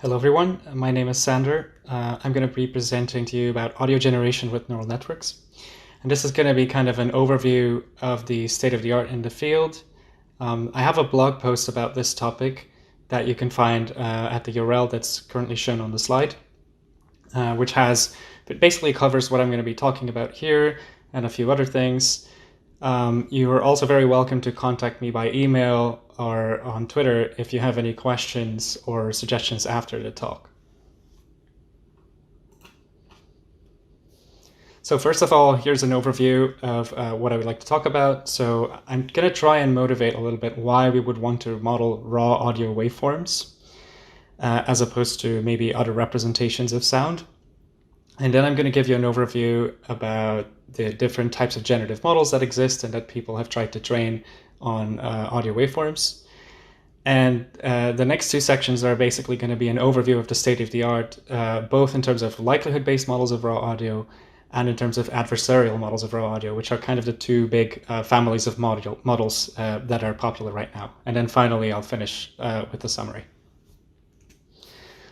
Hello everyone, my name is Sander. I'm going to be presenting to you about audio generation with neural networks. And this is going to be kind of an overview of the state of the art in the field. I have a blog post about this topic that you can find at the URL that's currently shown on the slide, which basically covers what I'm going to be talking about here and a few other things. You are also very welcome to contact me by email or on Twitter if you have any questions or suggestions after the talk. So first of all, here's an overview of what I would like to talk about. So I'm going to try and motivate a little bit why we would want to model raw audio waveforms as opposed to maybe other representations of sound. And then I'm going to give you an overview about the different types of generative models that exist and that people have tried to train on audio waveforms. And the next two sections are basically going to be an overview of the state of the art, both in terms of likelihood-based models of raw audio and in terms of adversarial models of raw audio, which are kind of the two big families of models that are popular right now. And then finally, I'll finish with the summary.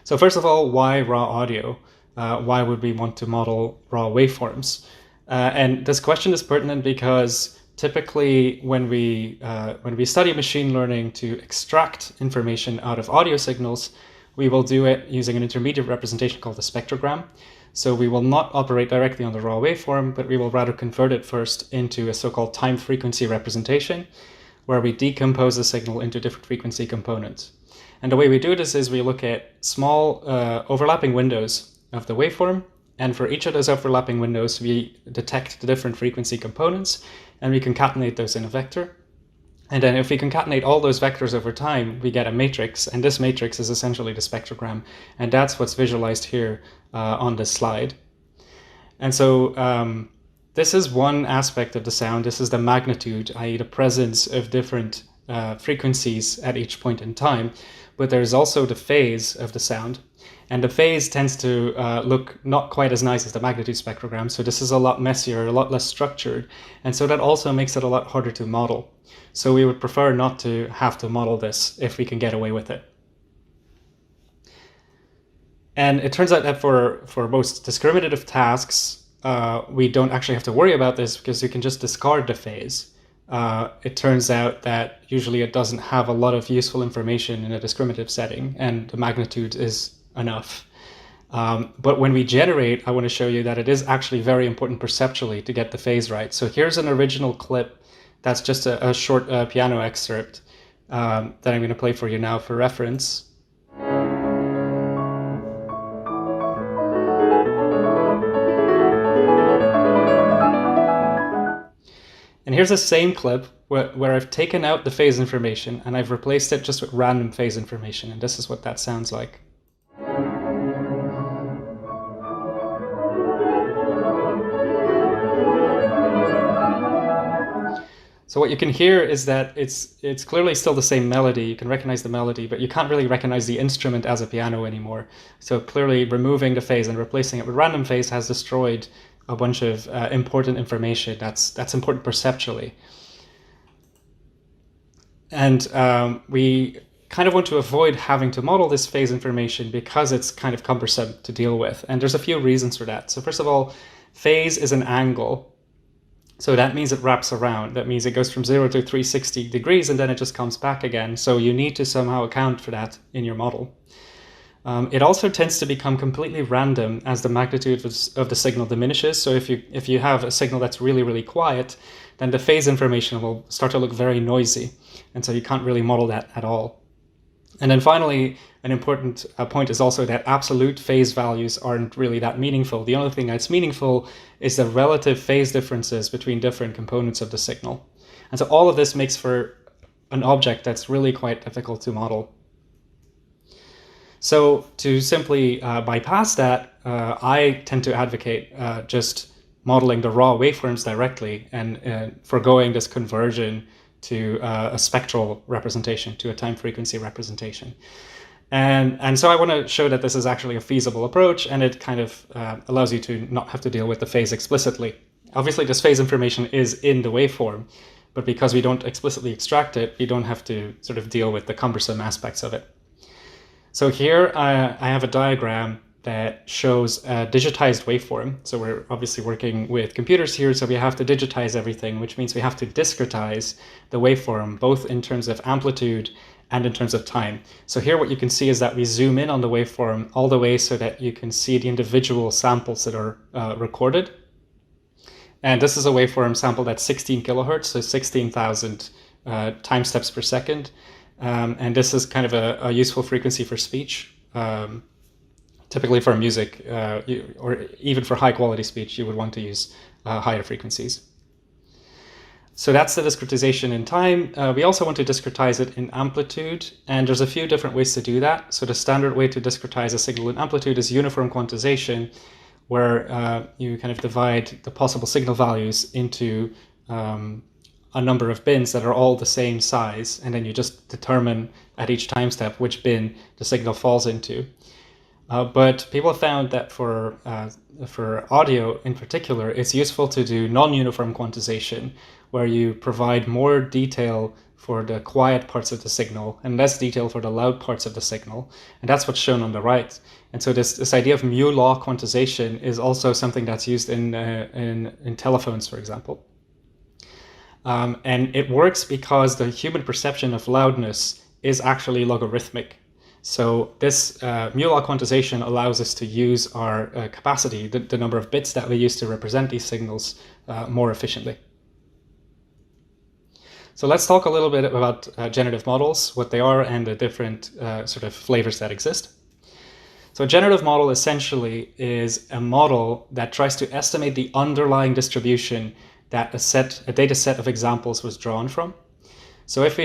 So first of all, why raw audio? Why would we want to model raw waveforms? And this question is pertinent because typically when we study machine learning to extract information out of audio signals, we will do it using an intermediate representation called a spectrogram. So we will not operate directly on the raw waveform, but we will rather convert it first into a so-called time frequency representation, where we decompose the signal into different frequency components. And the way we do this is we look at small overlapping windows of the waveform, and for each of those overlapping windows we detect the different frequency components and we concatenate those in a vector. And then if we concatenate all those vectors over time, we get a matrix, and this matrix is essentially the spectrogram, and that's what's visualized here on this slide. And so this is one aspect of the sound. This is the magnitude, i.e. the presence of different frequencies at each point in time, but there's also the phase of the sound. And the phase tends to look not quite as nice as the magnitude spectrogram, so this is a lot messier, a lot less structured, and so that also makes it a lot harder to model. So we would prefer not to have to model this if we can get away with it. And it turns out that for most discriminative tasks, we don't actually have to worry about this because you can just discard the phase. It turns out that usually it doesn't have a lot of useful information in a discriminative setting, and the magnitude is enough. But when we generate, I want to show you that it is actually very important perceptually to get the phase right. So here's an original clip that's just a short piano excerpt that I'm going to play for you now for reference. And here's the same clip where I've taken out the phase information and I've replaced it just with random phase information, and this is what that sounds like. So what you can hear is that it's clearly still the same melody. You can recognize the melody, but you can't really recognize the instrument as a piano anymore. So clearly removing the phase and replacing it with random phase has destroyed a bunch of important information that's important perceptually. And we kind of want to avoid having to model this phase information because it's kind of cumbersome to deal with. And there's a few reasons for that. So first of all, phase is an angle. So that means it wraps around. That means it goes from 0 to 360 degrees and then it just comes back again. So you need to somehow account for that in your model. It also tends to become completely random as the magnitude of the signal diminishes. So if you have a signal that's really, really quiet, then the phase information will start to look very noisy. And so you can't really model that at all. And then finally, an important point is also that absolute phase values aren't really that meaningful. The only thing that's meaningful is the relative phase differences between different components of the signal. And so all of this makes for an object that's really quite difficult to model. So to simply bypass that, I tend to advocate just modeling the raw waveforms directly and foregoing this conversion to a spectral representation, to a time frequency representation. And so I want to show that this is actually a feasible approach, and it kind of allows you to not have to deal with the phase explicitly. Obviously, this phase information is in the waveform, but because we don't explicitly extract it, we don't have to sort of deal with the cumbersome aspects of it. So here I have a diagram that shows a digitized waveform. So we're obviously working with computers here, so we have to digitize everything, which means we have to discretize the waveform, both in terms of amplitude and in terms of time. So here what you can see is that we zoom in on the waveform all the way so that you can see the individual samples that are recorded. And this is a waveform sample that's 16 kilohertz, so 16,000 time steps per second. And this is kind of a useful frequency for speech. Typically for music, or even for high quality speech, you would want to use higher frequencies. So that's the discretization in time. We also want to discretize it in amplitude, and there's a few different ways to do that. So the standard way to discretize a signal in amplitude is uniform quantization, where you kind of divide the possible signal values into a number of bins that are all the same size, and then you just determine at each time step which bin the signal falls into. But people have found that for audio in particular, it's useful to do non-uniform quantization, where you provide more detail for the quiet parts of the signal and less detail for the loud parts of the signal. And that's what's shown on the right. And so this idea of mu law quantization is also something that's used in telephones, for example. And it works because the human perception of loudness is actually logarithmic. So this mu law quantization allows us to use our capacity, the number of bits that we use to represent these signals, more efficiently. So let's talk a little bit about generative models, what they are, and the different sort of flavors that exist. So a generative model essentially is a model that tries to estimate the underlying distribution that a data set of examples was drawn from. So if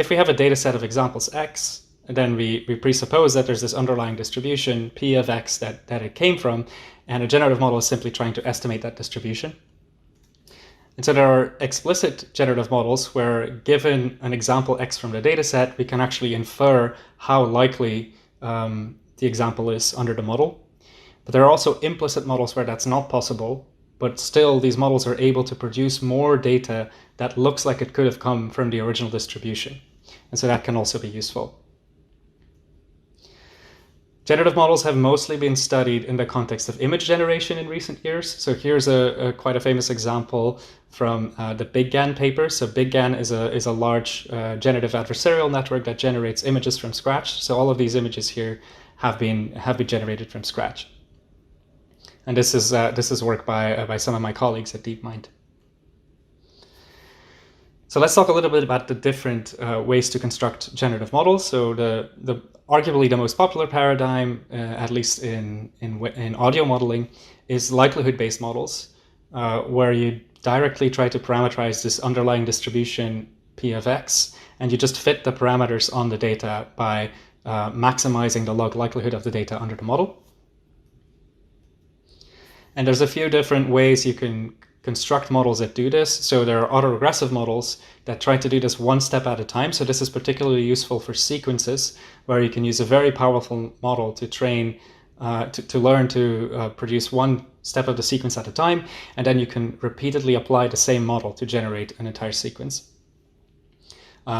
we have a data set of examples X, and then we presuppose that there's this underlying distribution, P of X, that it came from, and a generative model is simply trying to estimate that distribution. And so there are explicit generative models where, given an example X from the data set, we can actually infer how likely the example is under the model. But there are also implicit models where that's not possible, but still these models are able to produce more data that looks like it could have come from the original distribution. And so that can also be useful. Generative models have mostly been studied in the context of image generation in recent years. So here's quite a famous example from the BigGAN paper. So BigGAN is a large generative adversarial network that generates images from scratch. So all of these images here have been generated from scratch. And this is work by some of my colleagues at DeepMind. So let's talk a little bit about the different ways to construct generative models. So the arguably the most popular paradigm, at least in audio modeling, is likelihood-based models, where you directly try to parameterize this underlying distribution P of X, and you just fit the parameters on the data by maximizing the log likelihood of the data under the model. And there's a few different ways you can construct models that do this. So there are autoregressive models that try to do this one step at a time. So this is particularly useful for sequences, where you can use a very powerful model to train, to learn to produce one step of the sequence at a time, and then you can repeatedly apply the same model to generate an entire sequence.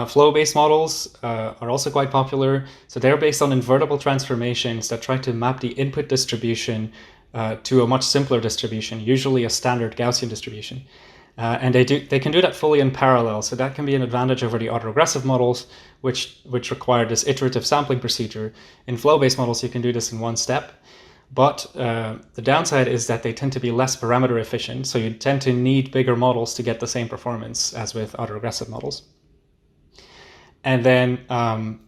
Flow-based models are also quite popular. So they're based on invertible transformations that try to map the input distribution to a much simpler distribution, usually a standard Gaussian distribution. And they can do that fully in parallel. So that can be an advantage over the autoregressive models, which require this iterative sampling procedure. In flow-based models, you can do this in one step. But the downside is that they tend to be less parameter efficient. So you tend to need bigger models to get the same performance as with autoregressive models. And then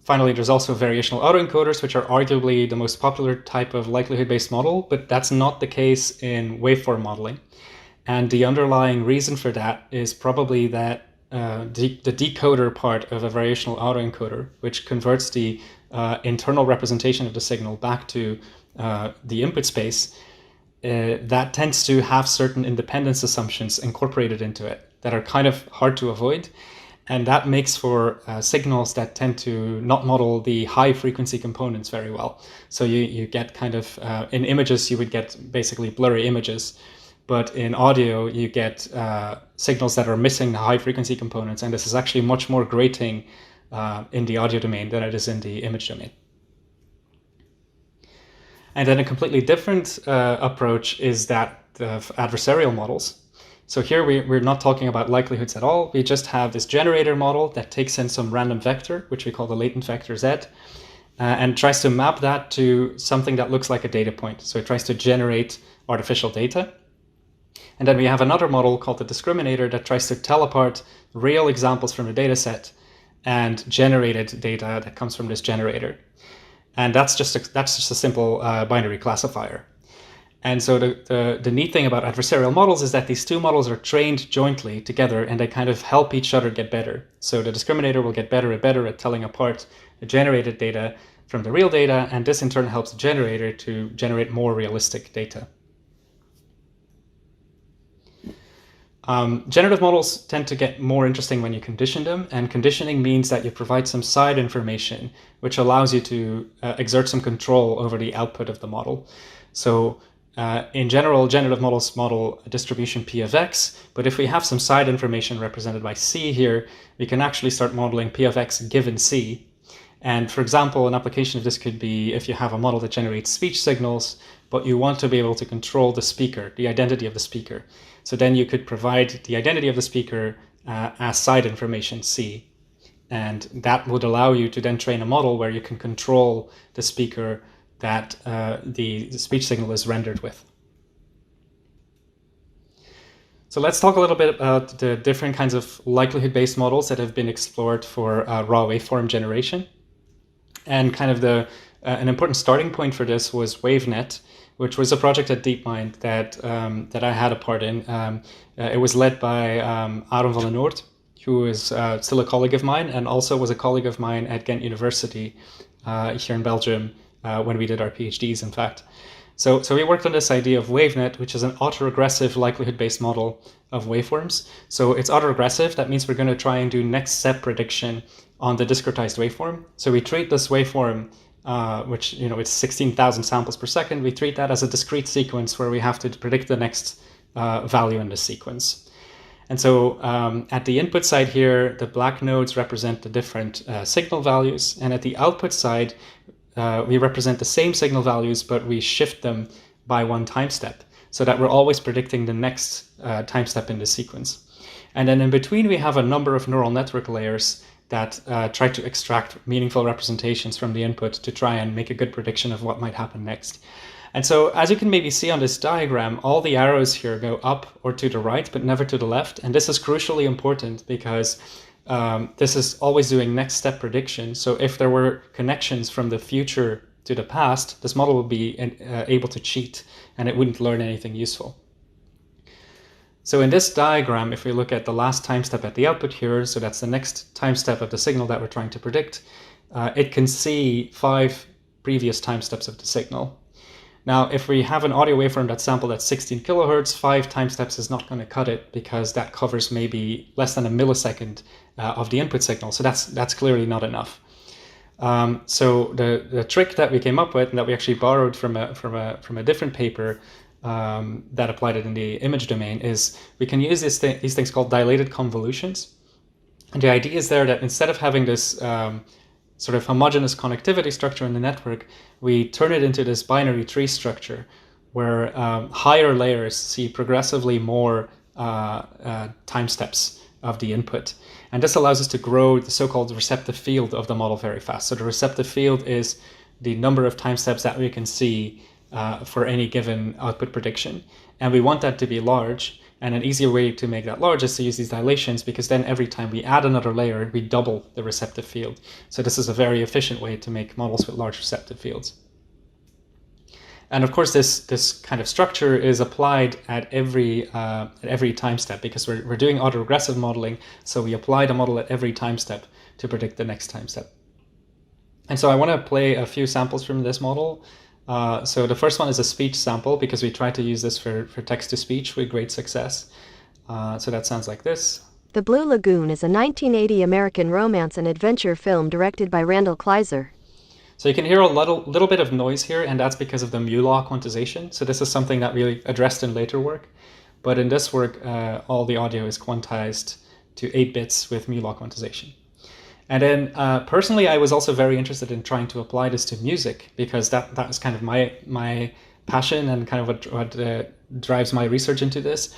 finally, there's also variational autoencoders, which are arguably the most popular type of likelihood-based model, but that's not the case in waveform modeling. And the underlying reason for that is probably that the decoder part of a variational autoencoder, which converts the internal representation of the signal back to the input space, that tends to have certain independence assumptions incorporated into it that are kind of hard to avoid. And that makes for signals that tend to not model the high frequency components very well. So you get kind of, in images, you would get basically blurry images. But in audio, you get signals that are missing the high frequency components. And this is actually much more grating in the audio domain than it is in the image domain. And then a completely different approach is that of adversarial models. So here we're not talking about likelihoods at all. We just have this generator model that takes in some random vector, which we call the latent vector z, and tries to map that to something that looks like a data point. So it tries to generate artificial data. And then we have another model called the discriminator that tries to tell apart real examples from the data set and generated data that comes from this generator. And that's just a simple binary classifier. And so the neat thing about adversarial models is that these two models are trained jointly together, and they kind of help each other get better. So the discriminator will get better and better at telling apart the generated data from the real data, and this in turn helps the generator to generate more realistic data. Generative models tend to get more interesting when you condition them, and conditioning means that you provide some side information which allows you to exert some control over the output of the model. So in general, generative models model a distribution P of x, but if we have some side information represented by C here, we can actually start modeling P of x given C. And for example, an application of this could be if you have a model that generates speech signals, but you want to be able to control the speaker, the identity of the speaker. So then you could provide the identity of the speaker as side information C. And that would allow you to then train a model where you can control the speaker that the speech signal is rendered with. So let's talk a little bit about the different kinds of likelihood-based models that have been explored for raw waveform generation. And kind of an important starting point for this was WaveNet, which was a project at DeepMind that I had a part in. It was led by Aaron van den Noord, who is still a colleague of mine, and also was a colleague of mine at Ghent University here in Belgium when we did our PhDs, in fact. So we worked on this idea of WaveNet, which is an autoregressive likelihood-based model of waveforms. So it's autoregressive. That means we're going to try and do next step prediction on the discretized waveform. So we treat this waveform, which it's 16,000 samples per second. We treat that as a discrete sequence where we have to predict the next value in the sequence. And so at the input side here, the black nodes represent the different signal values. And at the output side, we represent the same signal values, but we shift them by one time step so that we're always predicting the next time step in the sequence. And then in between, we have a number of neural network layers that try to extract meaningful representations from the input to try and make a good prediction of what might happen next. And so as you can maybe see on this diagram, all the arrows here go up or to the right, but never to the left. And this is crucially important because this is always doing next step prediction. So if there were connections from the future to the past, this model would be able to cheat and it wouldn't learn anything useful. So in this diagram, if we look at the last time step at the output here, so that's the next time step of the signal that we're trying to predict, it can see 5 previous time steps of the signal. Now, if we have an audio waveform that's sampled at 16 kilohertz, 5 time steps is not going to cut it because that covers maybe less than a millisecond of the input signal. So that's clearly not enough. So the trick that we came up with, and that we actually borrowed from a different paper that applied it in the image domain, is we can use these things called dilated convolutions. And the idea is there that instead of having this sort of homogeneous connectivity structure in the network, we turn it into this binary tree structure where higher layers see progressively more time steps of the input. And this allows us to grow the so-called receptive field of the model very fast. So the receptive field is the number of time steps that we can see for any given output prediction. And we want that to be large. And an easier way to make that large is to use these dilations, because then every time we add another layer, we double the receptive field. So this is a very efficient way to make models with large receptive fields. And of course, this kind of structure is applied at every time step, because we're doing autoregressive modeling. So we apply the model at every time step to predict the next time step. And so I want to play a few samples from this model. So the first one is a speech sample, because we tried to use this for text-to-speech with great success. So that sounds like this. The Blue Lagoon is a 1980 American romance and adventure film directed by Randall Kleiser. So you can hear a little bit of noise here, and that's because of the mu law quantization. So this is something that we addressed in later work. But in this work, all the audio is quantized to 8 bits with mu law quantization. And then personally, I was also very interested in trying to apply this to music, because that was kind of my passion and kind of what drives my research into this.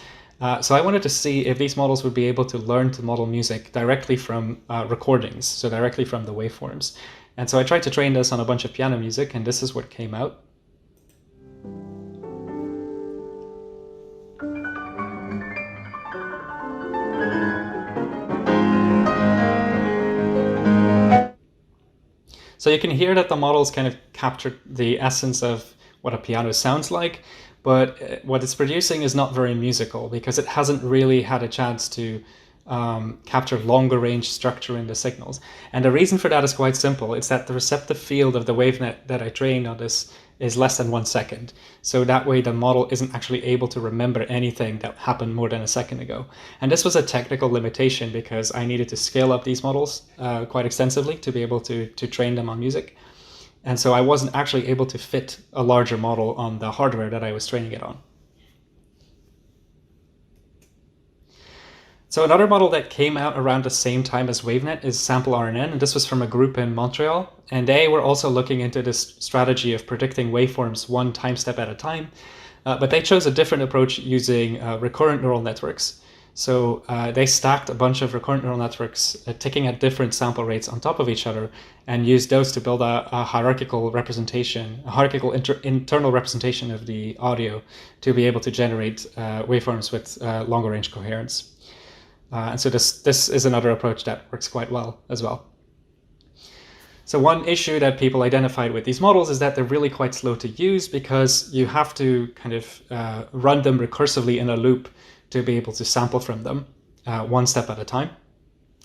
So I wanted to see if these models would be able to learn to model music directly from recordings, so directly from the waveforms. And so I tried to train this on a bunch of piano music, and this is what came out. So you can hear that the models kind of captured the essence of what a piano sounds like, but what it's producing is not very musical, because it hasn't really had a chance to capture longer range structure in the signals. And the reason for that is quite simple. It's that the receptive field of the wavenet that I trained on this is less than 1 second. So that way the model isn't actually able to remember anything that happened more than a second ago. And this was a technical limitation, because I needed to scale up these models quite extensively to be able to train them on music. And so I wasn't actually able to fit a larger model on the hardware that I was training it on. So another model that came out around the same time as WaveNet is Sample RNN, and this was from a group in Montreal. And they were also looking into this strategy of predicting waveforms one time step at a time, but they chose a different approach using recurrent neural networks. So they stacked a bunch of recurrent neural networks ticking at different sample rates on top of each other, and used those to build a hierarchical representation, a hierarchical internal representation of the audio to be able to generate waveforms with longer range coherence. And so this is another approach that works quite well as well. So one issue that people identified with these models is that they're really quite slow to use, because you have to kind of run them recursively in a loop to be able to sample from them one step at a time.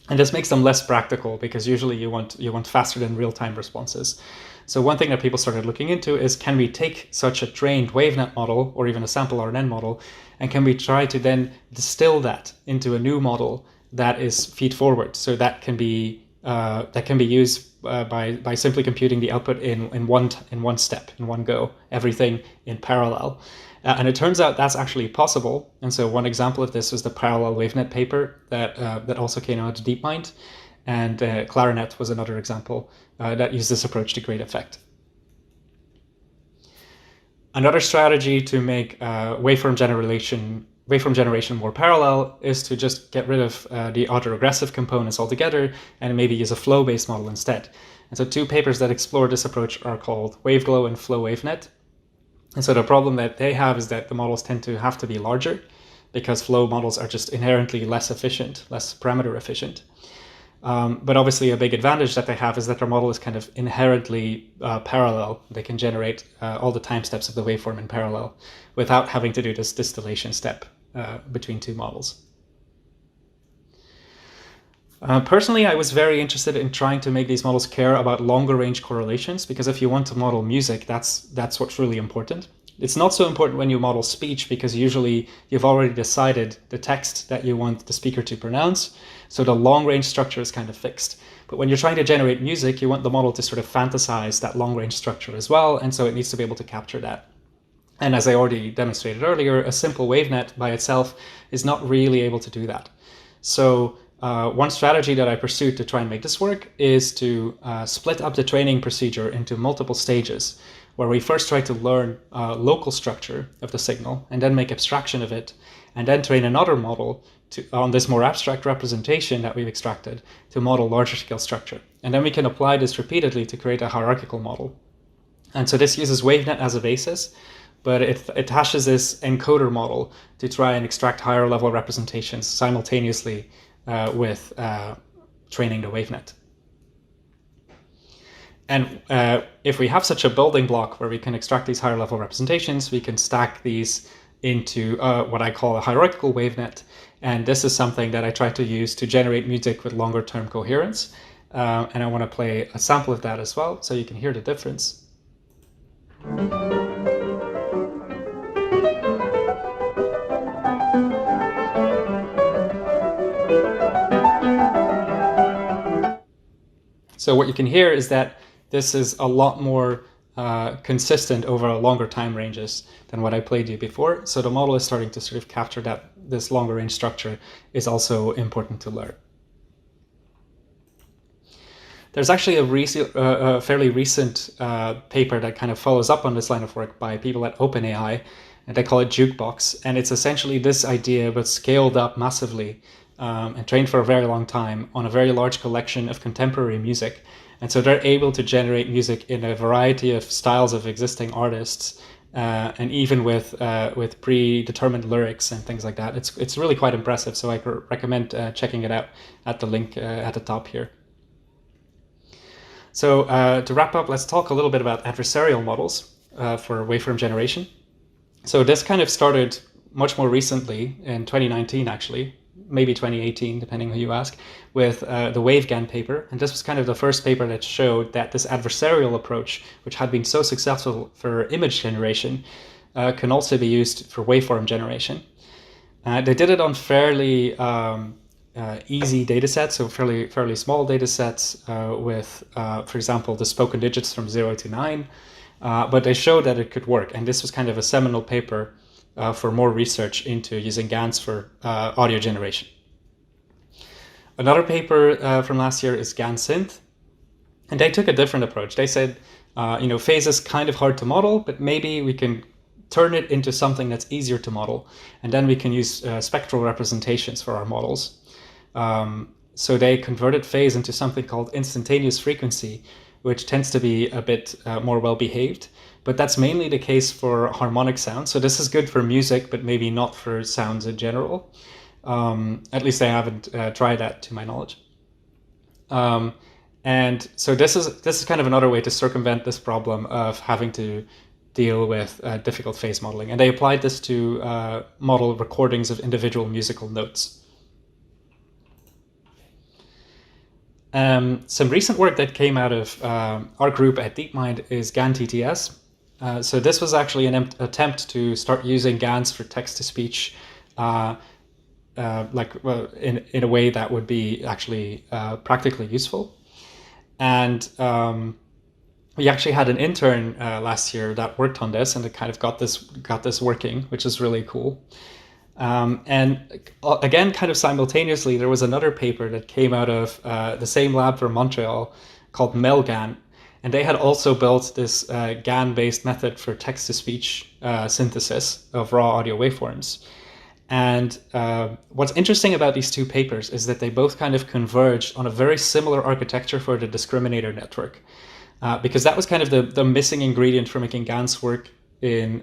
And this makes them less practical, because usually you want faster than real-time responses. So one thing that people started looking into is, can we take such a trained WaveNet model or even a sample RNN model, and can we try to then distill that into a new model that is feed-forward, so that can be used by simply computing the output in one step, in one go, everything in parallel. And it turns out that's actually possible. And so one example of this was the parallel WaveNet paper that also came out of DeepMind. And Clarinet was another example that used this approach to great effect. Another strategy to make waveform generation more parallel is to just get rid of the autoregressive components altogether and maybe use a flow-based model instead. And so two papers that explore this approach are called WaveGlow and Flow WaveNet. And so the problem that they have is that the models tend to have to be larger, because flow models are just inherently less efficient, less parameter efficient. But obviously a big advantage that they have is that their model is kind of inherently parallel. They can generate all the time steps of the waveform in parallel without having to do this distillation step between two models. Personally, I was very interested in trying to make these models care about longer range correlations, because if you want to model music, that's what's really important. It's not so important when you model speech, because usually you've already decided the text that you want the speaker to pronounce, so the long range structure is kind of fixed. But when you're trying to generate music, you want the model to sort of fantasize that long range structure as well, and so it needs to be able to capture that. And as I already demonstrated earlier, a simple WaveNet by itself is not really able to do that. So one strategy that I pursued to try and make this work is to split up the training procedure into multiple stages, where we first try to learn local structure of the signal and then make abstraction of it, and then train another model on this more abstract representation that we've extracted to model larger scale structure. And then we can apply this repeatedly to create a hierarchical model. And so this uses WaveNet as a basis, but it hashes this encoder model to try and extract higher level representations simultaneously with training the WaveNet. And if we have such a building block where we can extract these higher level representations, we can stack these into what I call a hierarchical WaveNet. And this is something that I try to use to generate music with longer term coherence. And I want to play a sample of that as well, so you can hear the difference. So what you can hear is that this is a lot more consistent over longer time ranges than what I played you before. So the model is starting to sort of capture that this longer range structure is also important to learn. There's actually a fairly recent paper that kind of follows up on this line of work by people at OpenAI, and they call it Jukebox. And it's essentially this idea, but scaled up massively and trained for a very long time on a very large collection of contemporary music. And so they're able to generate music in a variety of styles of existing artists, and even with predetermined lyrics and things like that. It's really quite impressive. So I recommend checking it out at the link at the top here. So to wrap up, let's talk a little bit about adversarial models for waveform generation. So this kind of started much more recently in 2019, actually, maybe 2018, depending who you ask, with the WaveGAN paper. And this was kind of the first paper that showed that this adversarial approach, which had been so successful for image generation, can also be used for waveform generation. They did it on fairly easy data sets, so fairly small data sets with, for example, the spoken digits from 0 to 9. But they showed that it could work. And this was kind of a seminal paper for more research into using GANs for audio generation. Another paper from last year is GAN Synth, and they took a different approach. They said, phase is kind of hard to model, but maybe we can turn it into something that's easier to model, and then we can use spectral representations for our models. So they converted phase into something called instantaneous frequency, which tends to be a bit more well-behaved. But that's mainly the case for harmonic sound. So this is good for music, but maybe not for sounds in general. At least I haven't tried that to my knowledge. And so this is kind of another way to circumvent this problem of having to deal with difficult phase modeling. And they applied this to model recordings of individual musical notes. Some recent work that came out of our group at DeepMind is GAN TTS. So this was actually an attempt to start using GANs for text-to-speech in a way that would be actually practically useful. And we actually had an intern last year that worked on this, and it kind of got this working, which is really cool. And again, kind of simultaneously, there was another paper that came out of the same lab from Montreal called MELGAN. And they had also built this GAN-based method for text-to-speech synthesis of raw audio waveforms. And what's interesting about these two papers is that they both kind of converged on a very similar architecture for the discriminator network, because that was kind of the missing ingredient for making GANs work in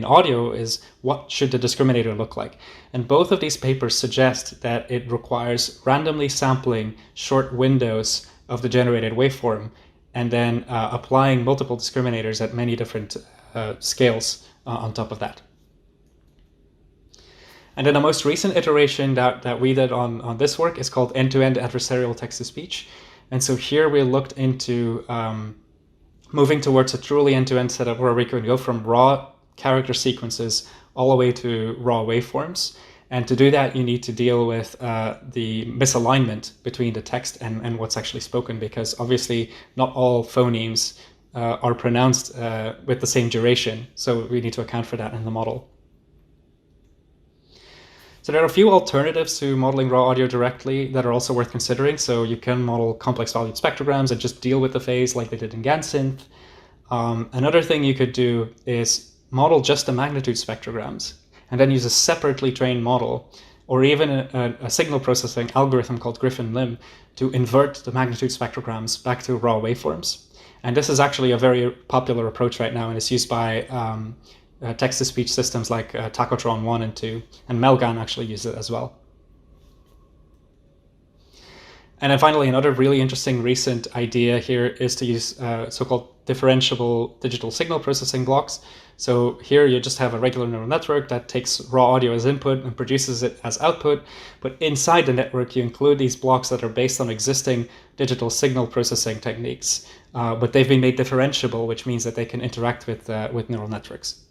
audio is what should the discriminator look like. And both of these papers suggest that it requires randomly sampling short windows of the generated waveform and then applying multiple discriminators at many different scales on top of that. And then the most recent iteration that we did on this work is called end-to-end adversarial text-to-speech. And so here we looked into moving towards a truly end-to-end setup where we can go from raw character sequences all the way to raw waveforms. And to do that, you need to deal with the misalignment between the text and what's actually spoken, because obviously not all phonemes are pronounced with the same duration. So we need to account for that in the model. So there are a few alternatives to modeling raw audio directly that are also worth considering. So you can model complex valued spectrograms and just deal with the phase like they did in GANSynth. Another thing you could do is model just the magnitude spectrograms and then use a separately trained model, or even a signal processing algorithm called Griffin-Lim to invert the magnitude spectrograms back to raw waveforms. And this is actually a very popular approach right now, and it's used by text-to-speech systems like Tacotron 1 and 2, and MELGAN actually uses it as well. And then finally, another really interesting recent idea here is to use so-called differentiable digital signal processing blocks. So here you just have a regular neural network that takes raw audio as input and produces it as output. But inside the network, you include these blocks that are based on existing digital signal processing techniques. But they've been made differentiable, which means that they can interact with neural networks.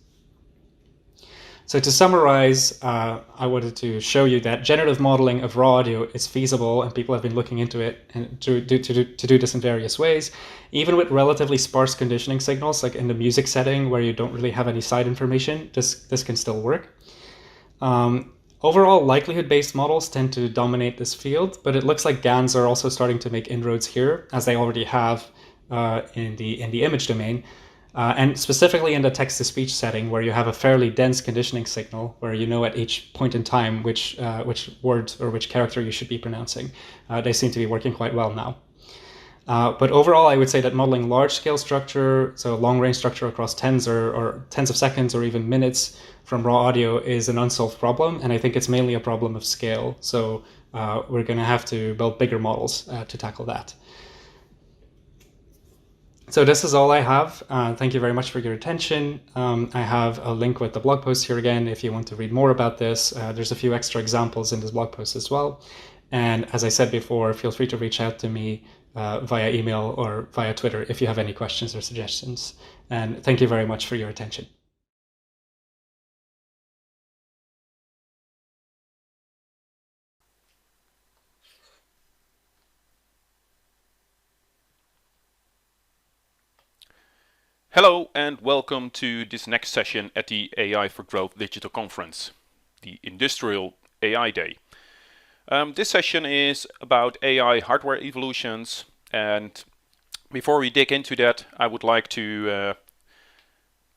So to summarize, I wanted to show you that generative modeling of raw audio is feasible, and people have been looking into it and to do this in various ways. Even with relatively sparse conditioning signals, like in the music setting where you don't really have any side information, this can still work. Overall, likelihood-based models tend to dominate this field, but it looks like GANs are also starting to make inroads here, as they already have in the image domain, and specifically in the text-to-speech setting, where you have a fairly dense conditioning signal, where you know at each point in time which word or which character you should be pronouncing. They seem to be working quite well now. But overall, I would say that modeling large-scale structure, so long-range structure across or tens of seconds or even minutes from raw audio is an unsolved problem, and I think it's mainly a problem of scale. So we're going to have to build bigger models to tackle that. So this is all I have. Thank you very much for your attention. I have a link with the blog post here again if you want to read more about this. There's a few extra examples in this blog post as well. And as I said before, feel free to reach out to me via email or via Twitter if you have any questions or suggestions. And thank you very much for your attention. Hello and welcome to this next session at the AI for Growth Digital Conference, the Industrial AI Day. This session is about AI hardware evolutions, and before we dig into that, I would like to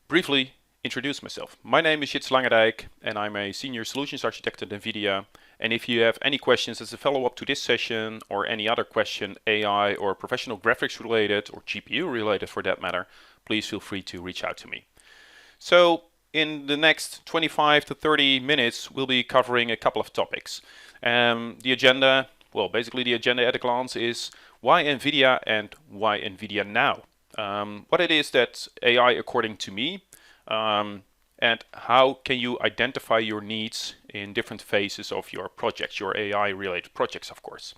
briefly introduce myself. My name is Jits Langerdijk and I'm a Senior Solutions Architect at NVIDIA. And if you have any questions as a follow-up to this session or any other question, AI or professional graphics related or GPU related for that matter, please feel free to reach out to me. So in the next 25 to 30 minutes, we'll be covering a couple of topics. The agenda, well, basically the agenda at a glance is why NVIDIA and why NVIDIA now? What it is that AI according to me, and how can you identify your needs in different phases of your projects, your AI related projects, of course.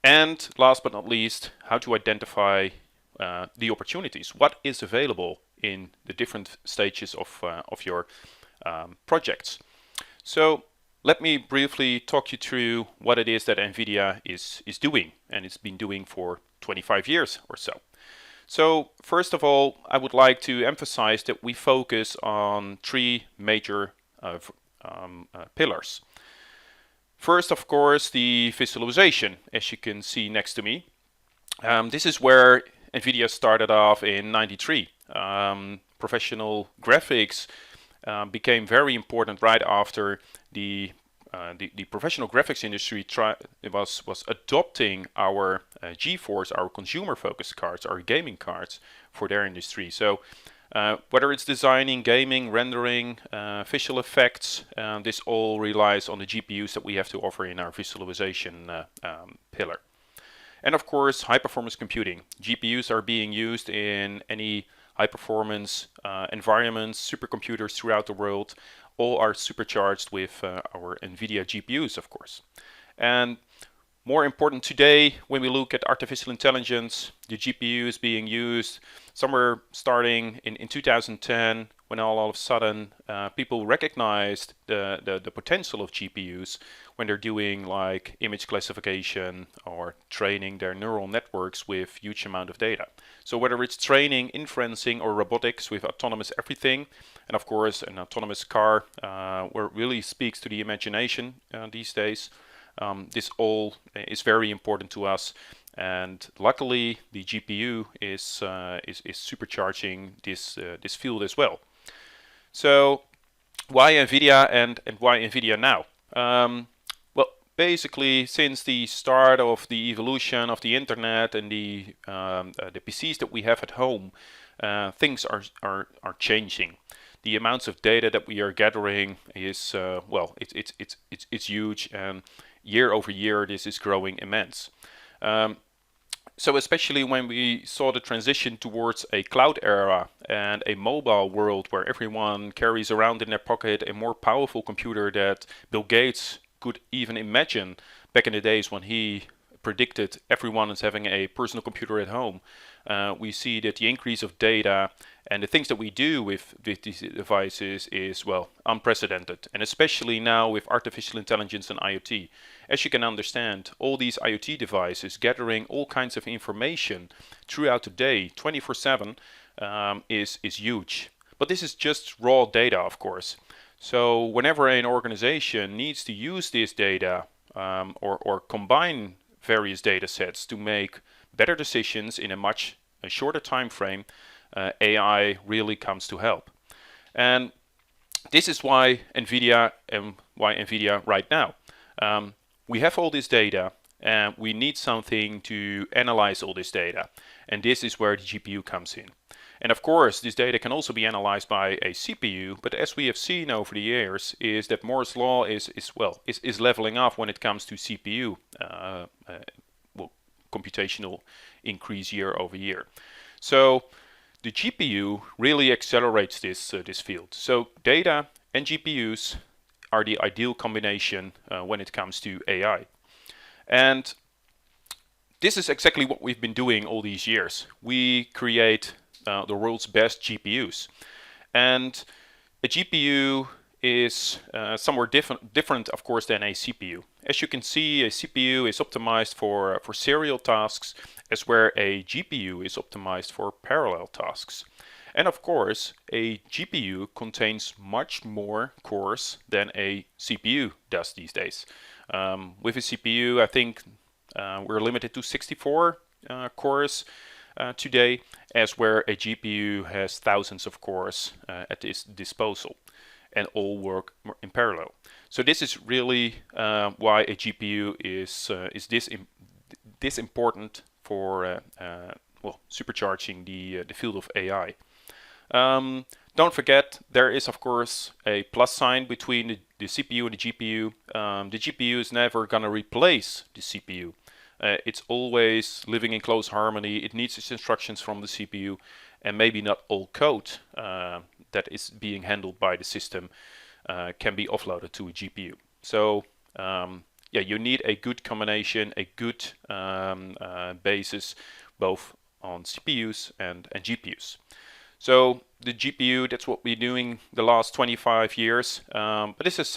And last but not least, how to identify the opportunities. What is available in the different stages of your projects. So let me briefly talk you through what it is that NVIDIA is doing, and it's been doing for 25 years or so. So first of all, I would like to emphasize that we focus on three major pillars. First, of course, the visualization, as you can see next to me. This is where NVIDIA started off in '93. Professional graphics became very important right after the professional graphics industry was adopting our GeForce, our consumer-focused cards, our gaming cards for their industry. So whether it's designing, gaming, rendering, visual effects, this all relies on the GPUs that we have to offer in our visualization pillar. And of course, high-performance computing. GPUs are being used in any high-performance environments, supercomputers throughout the world. All are supercharged with our NVIDIA GPUs, of course. And more important today, when we look at artificial intelligence, the GPU is being used somewhere starting in 2010, when all of a sudden people recognized the potential of GPUs when they're doing like image classification or training their neural networks with huge amount of data. So whether it's training, inferencing, or robotics with autonomous everything, and of course an autonomous car where it really speaks to the imagination these days, this all is very important to us. And luckily the GPU is supercharging this field as well. So why NVIDIA and why NVIDIA now? Well, basically since the start of the evolution of the internet and the PCs that we have at home, things are changing. The amounts of data that we are gathering is well, it's huge, and year over year this is growing immense. So especially when we saw the transition towards a cloud era and a mobile world where everyone carries around in their pocket a more powerful computer that Bill Gates could even imagine back in the days when he predicted everyone is having a personal computer at home, we see that the increase of data and the things that we do with these devices is, well, unprecedented. And especially now with artificial intelligence and IoT. As you can understand, all these IoT devices gathering all kinds of information throughout the day, 24/7, is huge. But this is just raw data, of course. So whenever an organization needs to use this data or combine various data sets to make better decisions in a much shorter time frame, AI really comes to help. And this is why NVIDIA right now. We have all this data and we need something to analyze all this data. And this is where the GPU comes in. And of course, this data can also be analyzed by a CPU, but as we have seen over the years, is that Moore's law is leveling off when it comes to CPU computational increase year over year. So the GPU really accelerates this field. So data and GPUs are the ideal combination when it comes to AI. And this is exactly what we've been doing all these years. We create the world's best GPUs. And a GPU is somewhat different, of course, than a CPU. As you can see, a CPU is optimized for serial tasks, as where a GPU is optimized for parallel tasks. And of course, a GPU contains much more cores than a CPU does these days. With a CPU, I think we're limited to 64 cores today, as where a GPU has thousands of cores at its disposal and all work in parallel. So this is really why a GPU is this important for supercharging the field of AI. Don't forget, there is of course a plus sign between the CPU and the GPU. The GPU is never going to replace the CPU. It's always living in close harmony. It needs its instructions from the CPU, and maybe not all code that is being handled by the system can be offloaded to a GPU. So you need a good combination, a good basis, both on CPUs and GPUs. So the GPU, that's what we're doing the last 25 years. But this is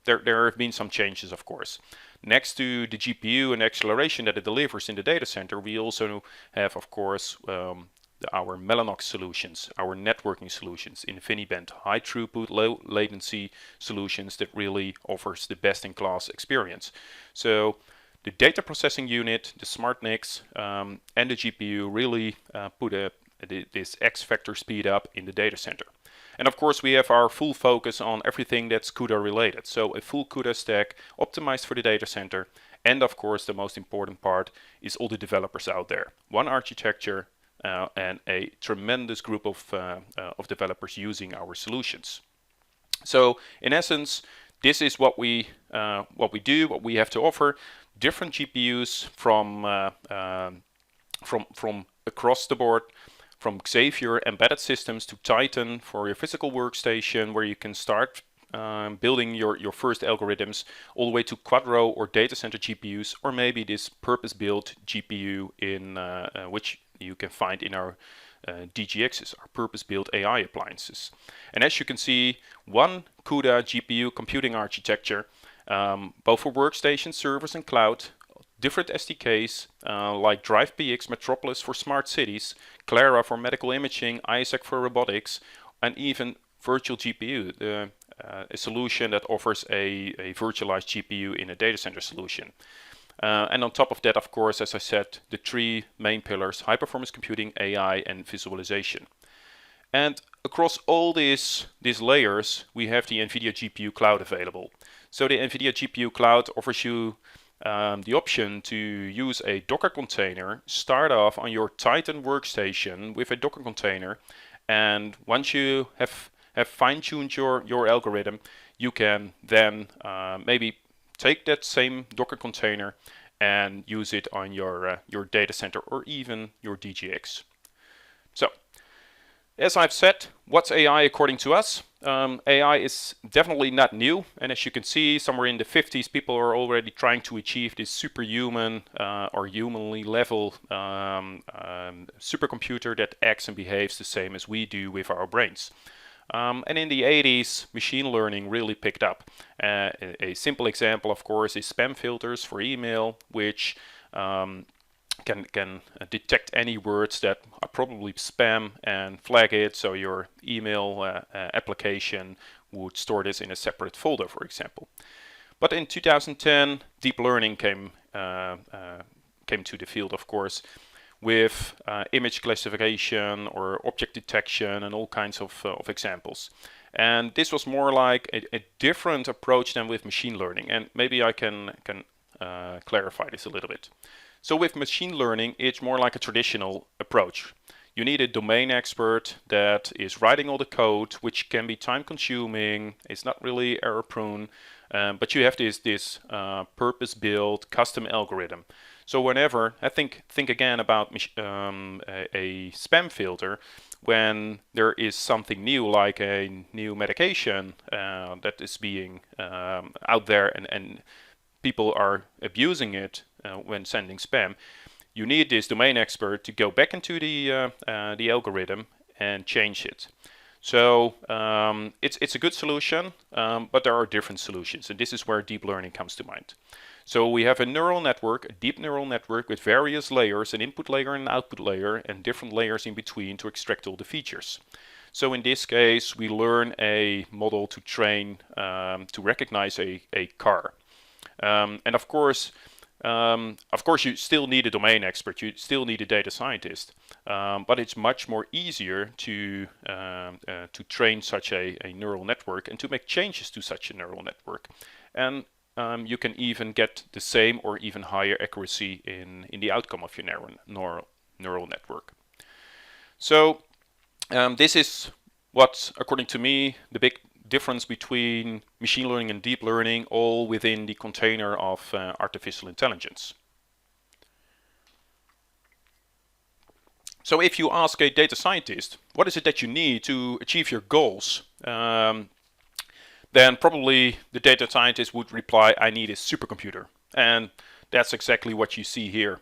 there have been some changes, of course. Next to the GPU and the acceleration that it delivers in the data center, we also have, of course, our Mellanox solutions, our networking solutions, InfiniBand, high throughput, low latency solutions that really offers the best-in-class experience. So the data processing unit, the SmartNICs, and the GPU really put this X-factor speed up in the data center. And of course, we have our full focus on everything that's CUDA related. So a full CUDA stack optimized for the data center. And of course, the most important part is all the developers out there. One architecture and a tremendous group of developers using our solutions. So in essence, this is what we do, what we have to offer. Different GPUs from across the board, from Xavier embedded systems to Titan for your physical workstation, where you can start building your first algorithms, all the way to Quadro or data center GPUs, or maybe this purpose-built GPU in which you can find in our DGXs, our purpose-built AI appliances. And as you can see, one CUDA GPU computing architecture, both for workstations, servers, and cloud. Different SDKs like DrivePX, Metropolis for smart cities, Clara for medical imaging, Isaac for robotics, and even Virtual GPU, a solution that offers a virtualized GPU in a data center solution. And on top of that, of course, as I said, the three main pillars: high performance computing, AI, and visualization. And across all these layers, we have the NVIDIA GPU Cloud available. So the NVIDIA GPU Cloud offers you the option to use a Docker container, start off on your Titan workstation with a Docker container, and once you have fine-tuned your algorithm, you can then maybe take that same Docker container and use it on your data center or even your DGX. So, as I've said, what's AI according to us? AI is definitely not new, and as you can see, somewhere in the 50s, people are already trying to achieve this superhuman or humanly level supercomputer that acts and behaves the same as we do with our brains. And in the 80s, machine learning really picked up. A simple example, of course, is spam filters for email, which can detect any words that are probably spam and flag it, so your email application would store this in a separate folder, for example. But in 2010, deep learning came to the field, of course, with image classification or object detection and all kinds of examples. And this was more like a different approach than with machine learning. And maybe I can clarify this a little bit. So with machine learning, it's more like a traditional approach. You need a domain expert that is writing all the code, which can be time consuming. It's not really error prone, but you have this purpose-built custom algorithm. So whenever, I think again about a spam filter, when there is something new, like a new medication that is being out there and people are abusing it when sending spam, you need this domain expert to go back into the algorithm and change it. So it's a good solution, but there are different solutions, and this is where deep learning comes to mind. So we have a neural network, a deep neural network with various layers, an input layer and an output layer, and different layers in between to extract all the features. So in this case, we learn a model to train to recognize a car. And of course, you still need a domain expert, you still need a data scientist, but it's much more easier to train such a neural network and to make changes to such a neural network. And you can even get the same or even higher accuracy in the outcome of your neural network. So this is what, according to me, the big difference between machine learning and deep learning, all within the container of artificial intelligence. So if you ask a data scientist, what is it that you need to achieve your goals? Then probably the data scientist would reply, I need a supercomputer. And that's exactly what you see here.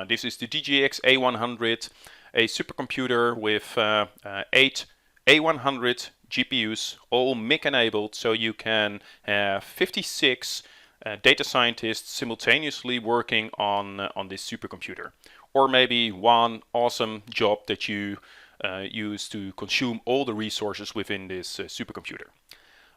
This is the DGX A100, a supercomputer with 8 A100 GPUs, all MIC enabled, so you can have 56 data scientists simultaneously working on this supercomputer. Or maybe one awesome job that you use to consume all the resources within this supercomputer.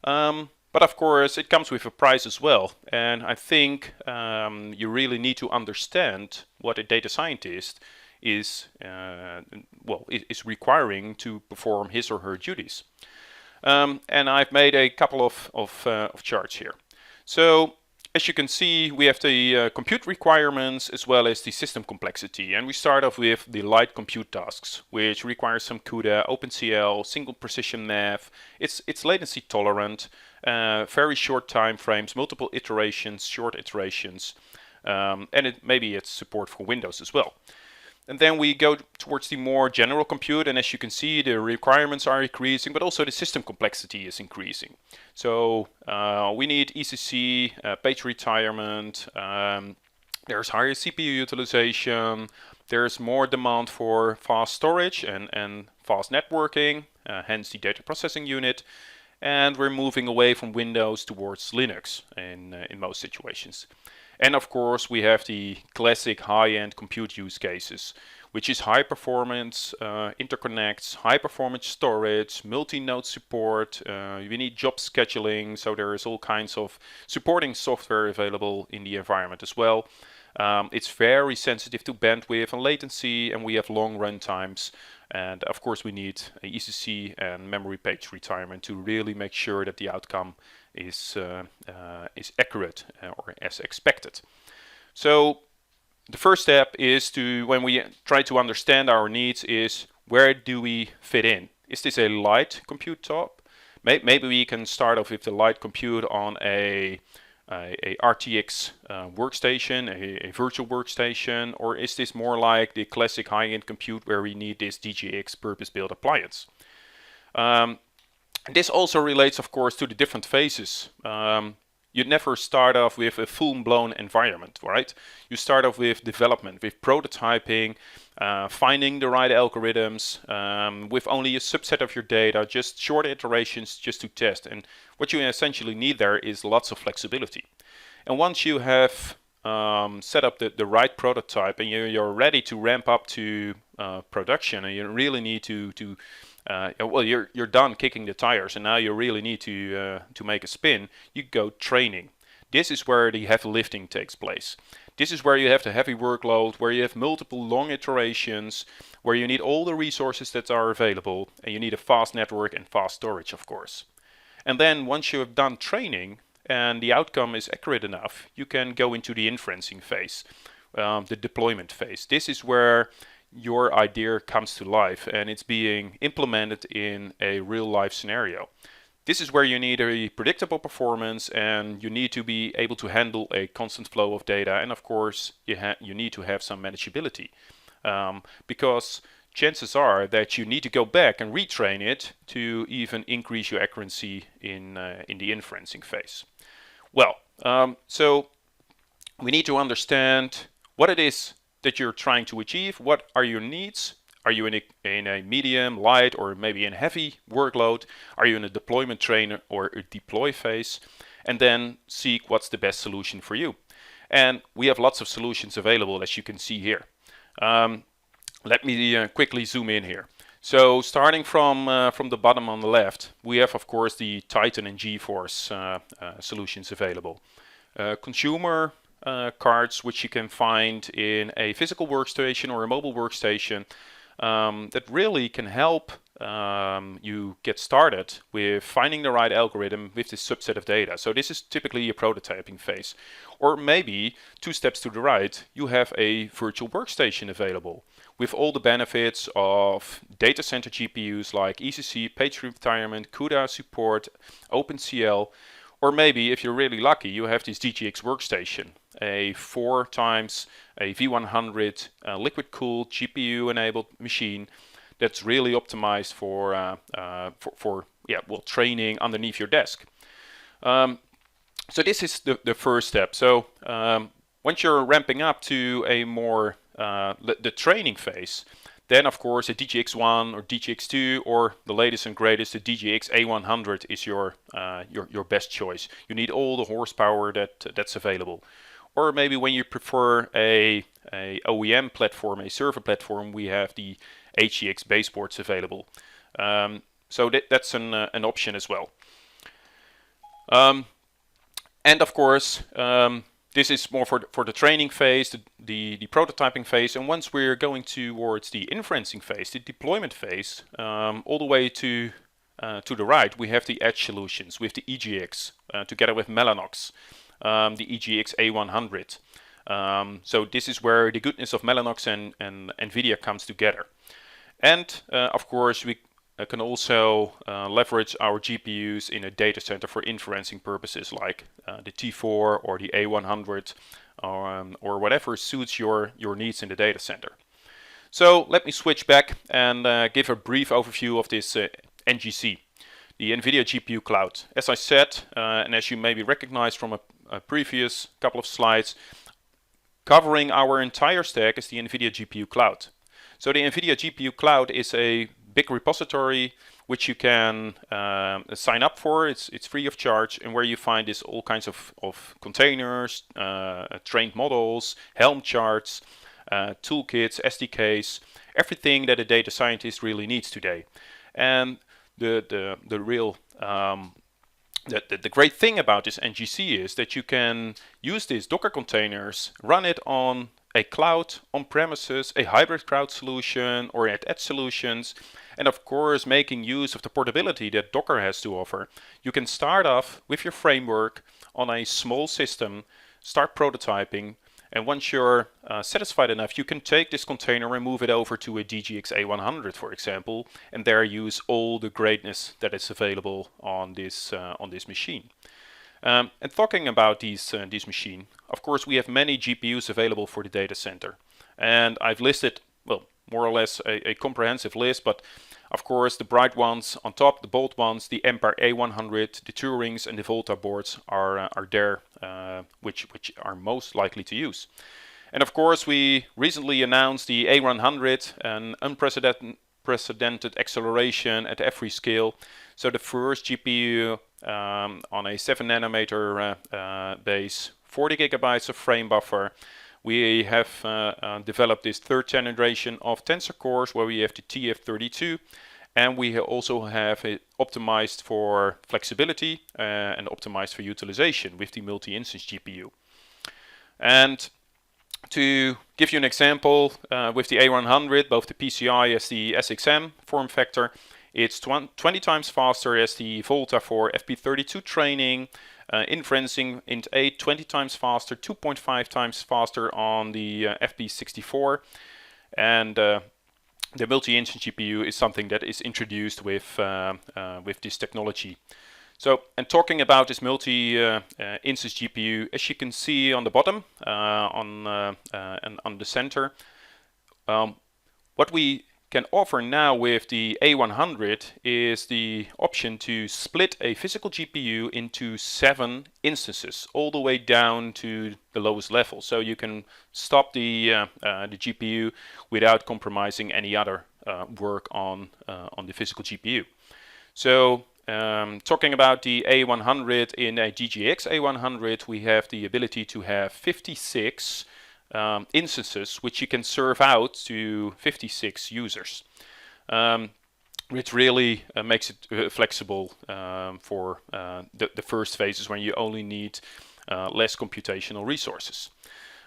But of course, it comes with a price as well. And I think you really need to understand what a data scientist is requiring to perform his or her duties. And I've made a couple of charts here. So as you can see, we have the compute requirements as well as the system complexity. And we start off with the light compute tasks, which require some CUDA, OpenCL, single precision math. It's latency tolerant, very short time frames, multiple iterations, short iterations, and maybe it's support for Windows as well. And then we go towards the more general compute, and as you can see, the requirements are increasing, but also the system complexity is increasing. So we need ECC, page retirement, there's higher CPU utilization, there's more demand for fast storage and fast networking, hence the data processing unit, and we're moving away from Windows towards Linux in most situations. And of course, we have the classic high-end compute use cases, which is high performance interconnects, high performance storage, multi-node support. We need job scheduling, so there is all kinds of supporting software available in the environment as well. It's very sensitive to bandwidth and latency, and we have long run times. And of course, we need ECC and memory page retirement to really make sure that the outcome is accurate or as expected. So the first step is to, when we try to understand our needs, is where do we fit in? Is this a light compute top? Maybe we can start off with the light compute on a RTX workstation, a virtual workstation, or is this more like the classic high-end compute where we need this DGX purpose-built appliance? This also relates, of course, to the different phases. You never start off with a full-blown environment, right? You start off with development, with prototyping, finding the right algorithms, with only a subset of your data, just short iterations just to test. And what you essentially need there is lots of flexibility. And once you have set up the right prototype and you're ready to ramp up to production, and you really need to well, you're done kicking the tires, and now you really need to make a spin. You go training. This is where the heavy lifting takes place. This is where you have the heavy workload, where you have multiple long iterations, where you need all the resources that are available, and you need a fast network and fast storage, of course. And then once you have done training and the outcome is accurate enough, you can go into the inferencing phase, the deployment phase. This is where your idea comes to life and it's being implemented in a real life scenario. This is where you need a predictable performance and you need to be able to handle a constant flow of data, and of course you need to have some manageability, because chances are that you need to go back and retrain it to even increase your accuracy in the inferencing phase. Well, so we need to understand what it is that you're trying to achieve. What are your needs? Are you in a medium, light, or maybe in heavy workload? Are you in a deployment train or a deploy phase? And then seek what's the best solution for you. And we have lots of solutions available, as you can see here. Let me quickly zoom in here. So starting from the bottom on the left, we have of course the Titan and GeForce solutions available. Consumer cards, which you can find in a physical workstation or a mobile workstation, that really can help you get started with finding the right algorithm with this subset of data. So this is typically a prototyping phase. Or maybe 2 steps to the right, you have a virtual workstation available with all the benefits of data center GPUs like ECC, page retirement, CUDA support, OpenCL. Or maybe if you're really lucky, you have this DGX workstation, a 4 times a V100 liquid cooled GPU enabled machine that's really optimized for training underneath your desk. So this is the first step. So once you're ramping up to a more the training phase, then of course a DGX1 or DGX2 or the latest and greatest, the DGX A100 is your best choice. You need all the horsepower that's available. Or maybe when you prefer a OEM platform, a server platform, we have the HGX baseboards available. So that's an option as well. And of course, this is more for the training phase, the prototyping phase, and once we're going towards the inferencing phase, the deployment phase, all the way to the right, we have the edge solutions with the EGX together with Mellanox, the EGX A100. So this is where the goodness of Mellanox and NVIDIA comes together. And of course, we can also leverage our GPUs in a data center for inferencing purposes like the T4 or the A100 or whatever suits your needs in the data center. So let me switch back and give a brief overview of this NGC, the NVIDIA GPU Cloud. As I said, and as you maybe recognize from a previous couple of slides, covering our entire stack is the NVIDIA GPU Cloud. So the NVIDIA GPU Cloud is a big repository which you can sign up for. It's free of charge, and where you find this all kinds of containers, trained models, Helm charts, toolkits, SDKs, everything that a data scientist really needs today. And the real the great thing about this NGC is that you can use these Docker containers, run it on a cloud, on premises, a hybrid cloud solution, or at edge solutions, and of course making use of the portability that Docker has to offer. You can start off with your framework on a small system, start prototyping, and once you're satisfied enough, you can take this container and move it over to a DGX A100, for example, and there use all the greatness that is available on this machine. And talking about these machines, of course, we have many GPUs available for the data center, and I've listed, well, more or less a comprehensive list, but of course the bright ones on top, the bold ones, the Empire A100, the Turings, and the Volta boards are there, which are most likely to use. And of course, we recently announced the A100, an unprecedented acceleration at every scale. So the first GPU on a 7 nanometer base, 40 gigabytes of frame buffer. We have developed this 3rd generation of tensor cores where we have the TF32, And we also have it optimized for flexibility and optimized for utilization with the multi-instance GPU. And to give you an example, with the A100, both the PCI as the SXM form factor, it's 20 times faster as the Volta for FP32 training, inferencing int 8 20 times faster, 2.5 times faster on the FP64, and the multi-instance GPU is something that is introduced with this technology. So, and talking about this multi-instance GPU, as you can see on the bottom, and on the center, what we can offer now with the A100 is the option to split a physical GPU into 7 instances, all the way down to the lowest level. So you can stop the GPU without compromising any other work on the physical GPU. So talking about the A100, in a DGX A100, we have the ability to have 56 instances which you can serve out to 56 users, which really makes it flexible for the first phases when you only need less computational resources.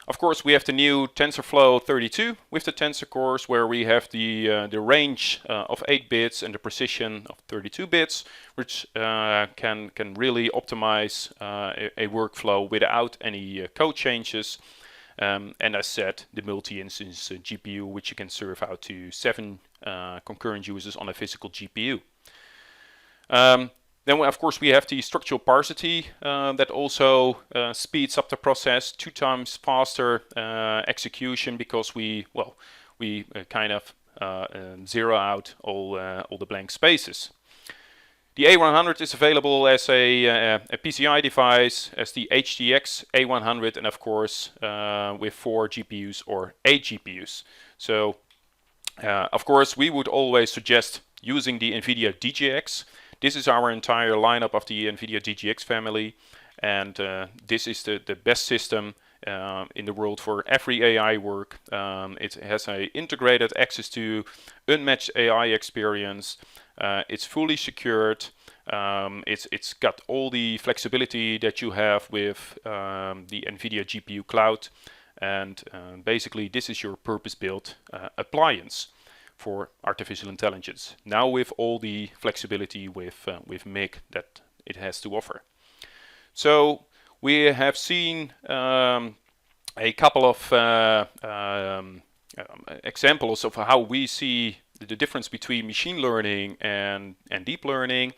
Of course, we have the new TensorFlow 32 with the tensor cores, where we have the range of 8 bits and the precision of 32 bits, which can really optimize a workflow without any code changes. And as said, the multi-instance GPU, which you can serve out to 7 concurrent users on a physical GPU. Then, of course, we have the structural sparsity that also speeds up the process, 2 times faster execution, because we kind of zero out all the blank spaces. The A100 is available as a PCI device, as the HGX A100, and of course with 4 GPUs or 8 GPUs. So, of course, we would always suggest using the NVIDIA DGX. This is our entire lineup of the NVIDIA DGX family, and this is the best system in the world for every AI work. It has an integrated access to unmatched AI experience. It's fully secured. It's got all the flexibility that you have with the NVIDIA GPU cloud, and basically this is your purpose-built appliance for artificial intelligence, now with all the flexibility with MIG that it has to offer. So we have seen a couple of examples of how we see the difference between machine learning and deep learning.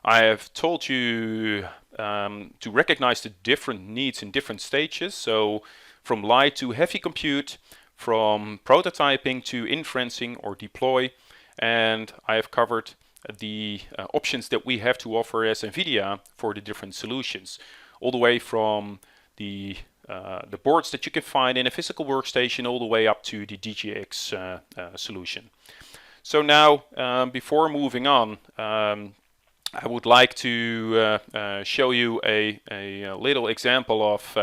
I have told you to recognize the different needs in different stages, so from light to heavy compute, from prototyping to inferencing or deploy, and I have covered the options that we have to offer as NVIDIA for the different solutions, all the way from the boards that you can find in a physical workstation all the way up to the DGX solution. So now, before moving on, I would like to show you a little example of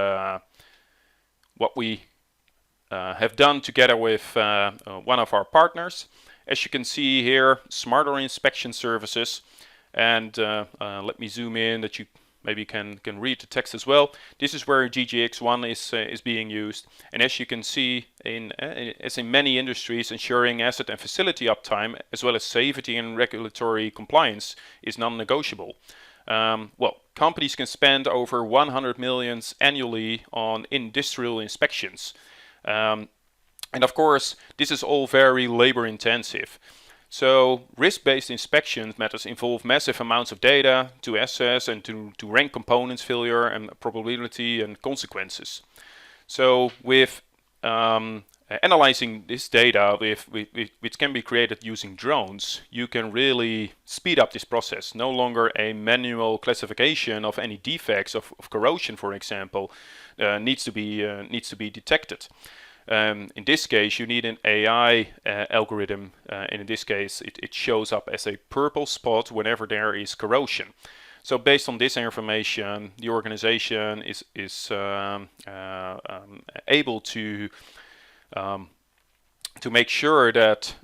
what we have done together with one of our partners. As you can see here, Smarter Inspection Services, and let me zoom in that you maybe can read the text as well. This is where DGX1 is being used, and as you can see, as in many industries, ensuring asset and facility uptime as well as safety and regulatory compliance is non-negotiable. Companies can spend over 100 million annually on industrial inspections. And of course, this is all very labor intensive. So risk-based inspection methods involve massive amounts of data to assess and to rank components, failure and probability and consequences. So with analyzing this data which can be created using drones, you can really speed up this process. No longer a manual classification of any defects of corrosion, for example, needs to be detected. In this case, you need an AI algorithm, and in this case, it shows up as a purple spot whenever there is corrosion. So based on this information, the organization is able to to make sure that,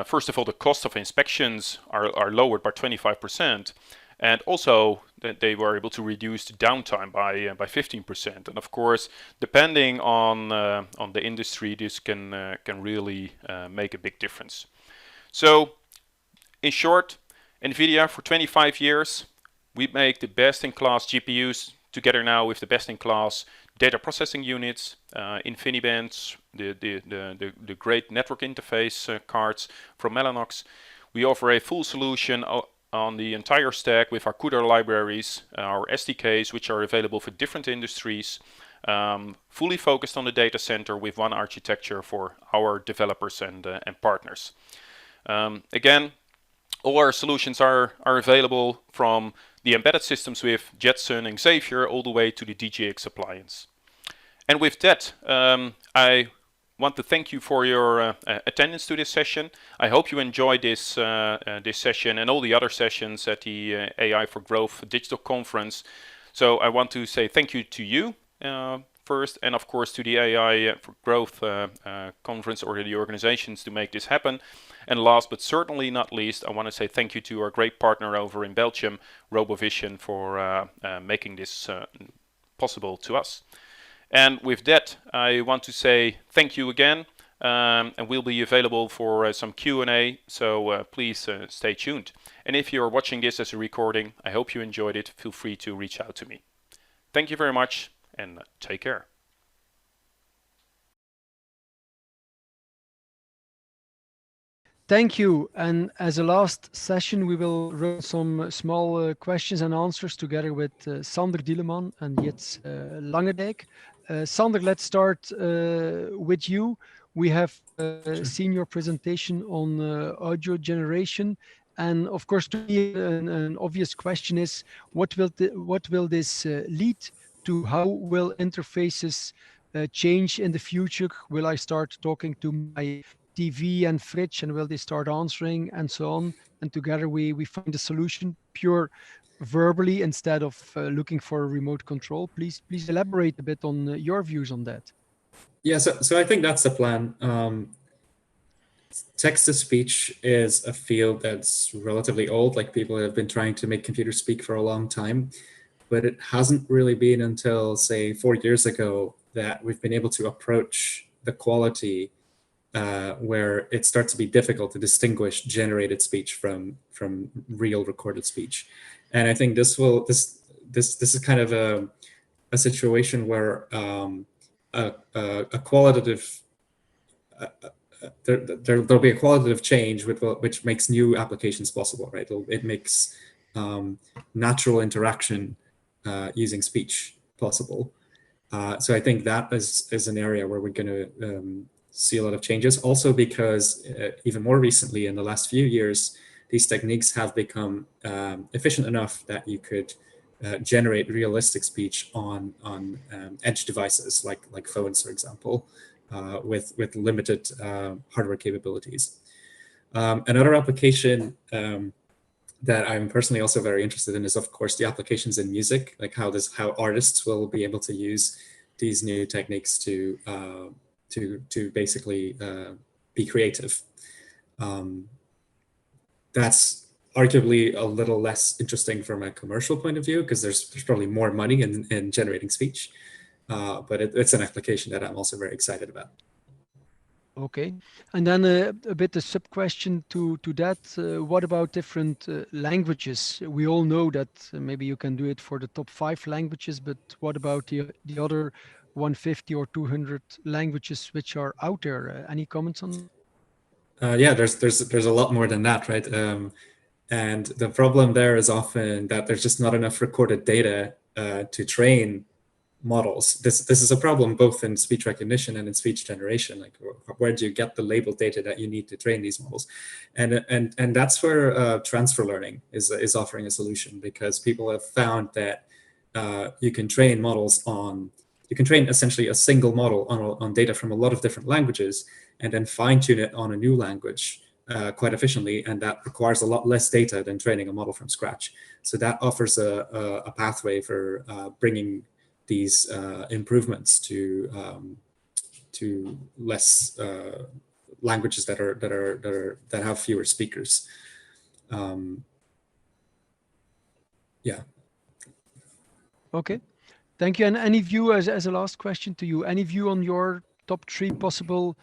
first of all, the cost of inspections are lowered by 25%, and also that they were able to reduce the downtime by 15%. And of course, depending on the industry, this can really make a big difference. So, in short, NVIDIA for 25 years, we make the best-in-class GPUs together now with the best-in-class data processing units, InfiniBands, the great network interface cards from Mellanox. We offer a full solution on the entire stack with our CUDA libraries, our SDKs, which are available for different industries, fully focused on the data center with one architecture for our developers and partners. Again, all our solutions are available from the embedded systems with Jetson and Xavier all the way to the DGX appliance. And with that, I want to thank you for your attendance to this session. I hope you enjoyed this session and all the other sessions at the AI for Growth Digital Conference. So I want to say thank you to you first, and of course to the AI for Growth Conference or the organizations to make this happen. And last but certainly not least, I want to say thank you to our great partner over in Belgium, RoboVision, for making this possible to us. And with that, I want to say thank you again, and we'll be available for some Q&A, so please stay tuned. And if you're watching this as a recording, I hope you enjoyed it. Feel free to reach out to me. Thank you very much, and take care. Thank you. And as a last session, we will run some small questions and answers together with Sander Dieleman and Jits Langedijk. Sander, let's start with you. We have seen your presentation on audio generation. And of course, to me, an obvious question is, what will this lead to? How will interfaces change in the future? Will I start talking to my TV and fridge, and will they start answering and so on? And together we find a solution pure verbally instead of looking for a remote control. Please elaborate a bit on your views on that. Yeah, so I think that's the plan. Text-to-speech is a field that's relatively old. Like, people have been trying to make computers speak for a long time, but it hasn't really been until, say, 4 years ago that we've been able to approach the quality where it starts to be difficult to distinguish generated speech from real recorded speech. And I think this is kind of a situation where a qualitative there'll be a qualitative change which makes new applications possible, right? It makes natural interaction using speech possible. So I think that is an area where we're going to see a lot of changes. Also because even more recently, in the last few years, these techniques have become efficient enough that you could generate realistic speech on edge devices like phones, for example, with limited hardware capabilities. Another application that I'm personally also very interested in is, of course, the applications in music, like how artists will be able to use these new techniques to basically be creative. That's arguably a little less interesting from a commercial point of view, because there's probably more money in generating speech, but it's an application that I'm also very excited about. Okay, and then a bit a sub question to that. What about different languages? We all know that maybe you can do it for the top 5 languages, but what about the other 150 or 200 languages which are out there? Any comments on? Yeah, there's a lot more than that, right? And the problem there is often that there's just not enough recorded data to train models. This is a problem both in speech recognition and in speech generation. Like, where do you get the labeled data that you need to train these models? And that's where transfer learning is offering a solution, because people have found that you can train models you can train essentially a single model on data from a lot of different languages, and then fine tune it on a new language quite efficiently, and that requires a lot less data than training a model from scratch. So that offers a pathway for bringing these improvements to less languages that have fewer speakers. Yeah. Okay, thank you. And any view, as a last question to you, any view on your top 3 possible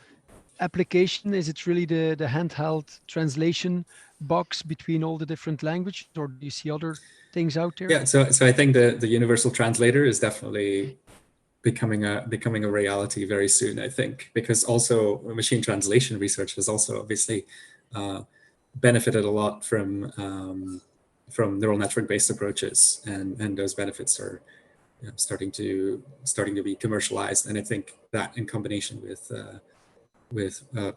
application? Is it really the handheld translation box between all the different languages, or do you see other things out there? Yeah, so I think the universal translator is definitely becoming a reality very soon, I think, because also machine translation research has also obviously benefited a lot from neural network based approaches, and those benefits are starting to be commercialized. And I think that in combination with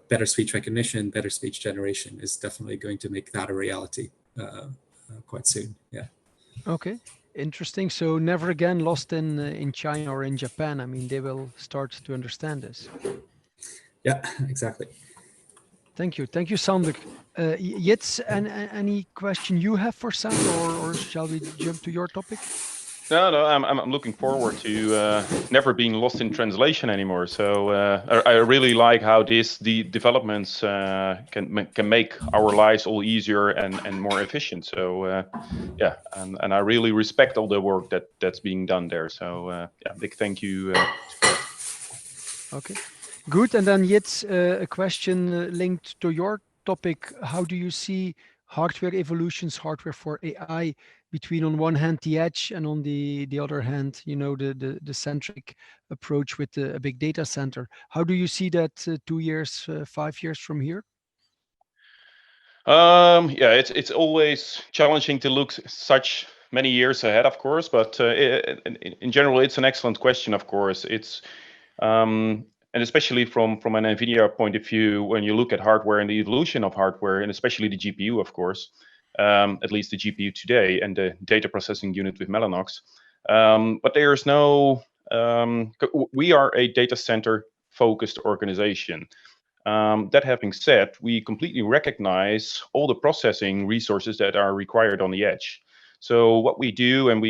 better speech recognition, better speech generation, is definitely going to make that a reality quite soon. Yeah. Okay, interesting. So never again lost in China or in Japan. I mean, they will start to understand this. Yeah, exactly. Thank you, Sander. Jits, any question you have for Sander, or shall we jump to your topic? No, I'm looking forward to never being lost in translation anymore. So I really like how the developments can make our lives all easier and more efficient. So yeah, and I really respect all the work that's being done there. So yeah, big thank you to that. Okay, good. And then Jits, a question linked to your topic. How do you see hardware evolutions, hardware for AI, between on one hand the edge and on the other hand, the centric approach with a big data center? How do you see that 2 years, 5 years from here? Yeah, it's always challenging to look such many years ahead, of course, but in general, it's an excellent question. Of course, it's and especially from an NVIDIA point of view, when you look at hardware and the evolution of hardware, and especially the GPU, of course, at least the GPU today and the data processing unit with Mellanox. But there is no. We are a data center focused organization. That having said, we completely recognize all the processing resources that are required on the edge. So what we do, and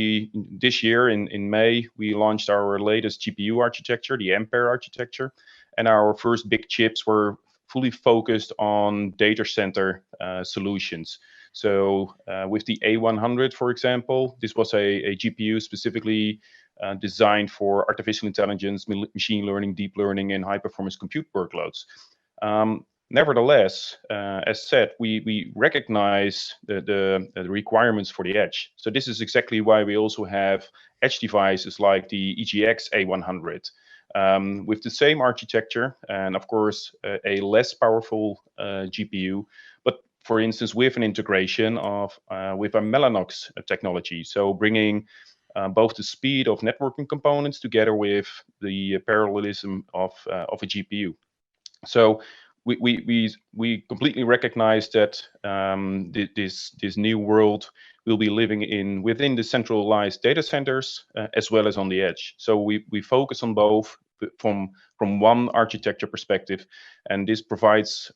this year in May, we launched our latest GPU architecture, the Ampere architecture, and our first big chips were fully focused on data center solutions. So with the A100, for example, this was a GPU specifically designed for artificial intelligence, machine learning, deep learning, and high performance compute workloads. Nevertheless, as said, we recognize the requirements for the edge. So this is exactly why we also have edge devices like the EGX A100 with the same architecture and, of course, a less powerful GPU, but for instance, with an integration with a Mellanox technology. So bringing both the speed of networking components together with the parallelism of a GPU. So we completely recognize that this new world will be living within the centralized data centers as well as on the edge. So we focus on both from one architecture perspective, and this provides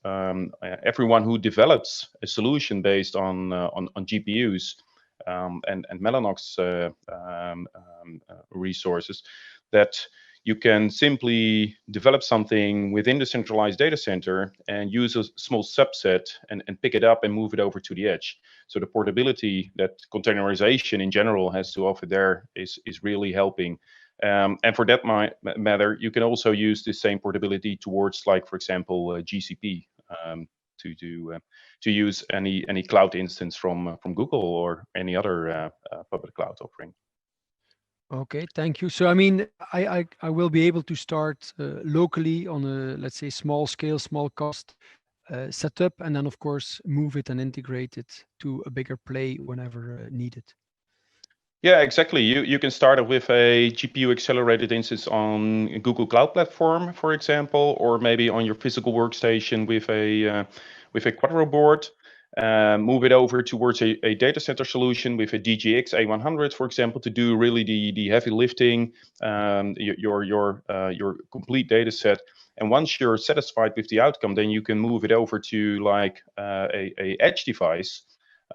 everyone who develops a solution based on GPUs and Mellanox resources that you can simply develop something within the centralized data center and use a small subset and pick it up and move it over to the edge. So the portability that containerization in general has to offer there is really helping. And for that matter, you can also use the same portability towards, like, for example, GCP to use any cloud instance from Google or any other public cloud offering. Okay, thank you. So I mean, I will be able to start locally on a, let's say, small scale, small cost setup, and then of course move it and integrate it to a bigger play whenever needed. Yeah, exactly. You can start with a GPU accelerated instance on Google Cloud Platform, for example, or maybe on your physical workstation with a Quadro board. Move it over towards a data center solution with a DGX A100, for example, to do really the heavy lifting, your complete data set. And once you're satisfied with the outcome, then you can move it over to like a edge device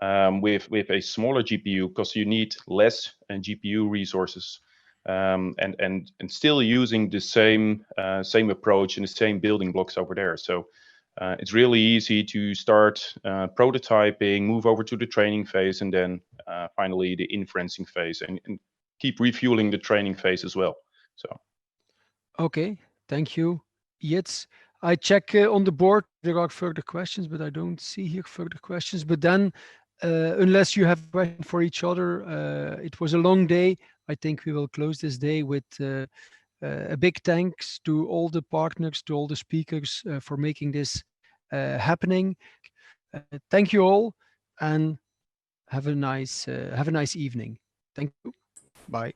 with a smaller GPU, because you need less GPU resources, and still using the same approach and the same building blocks over there. So It's really easy to start prototyping, move over to the training phase, and then finally the inferencing phase, and keep refueling the training phase as well. So. Okay, thank you, Jits. I check on the board there are further questions, but I don't see here further questions. But then, unless you have a question for each other, it was a long day. I think we will close this day with a big thanks to all the partners, to all the speakers for making this happening. Thank you all, and have a nice evening. Thank you. Bye.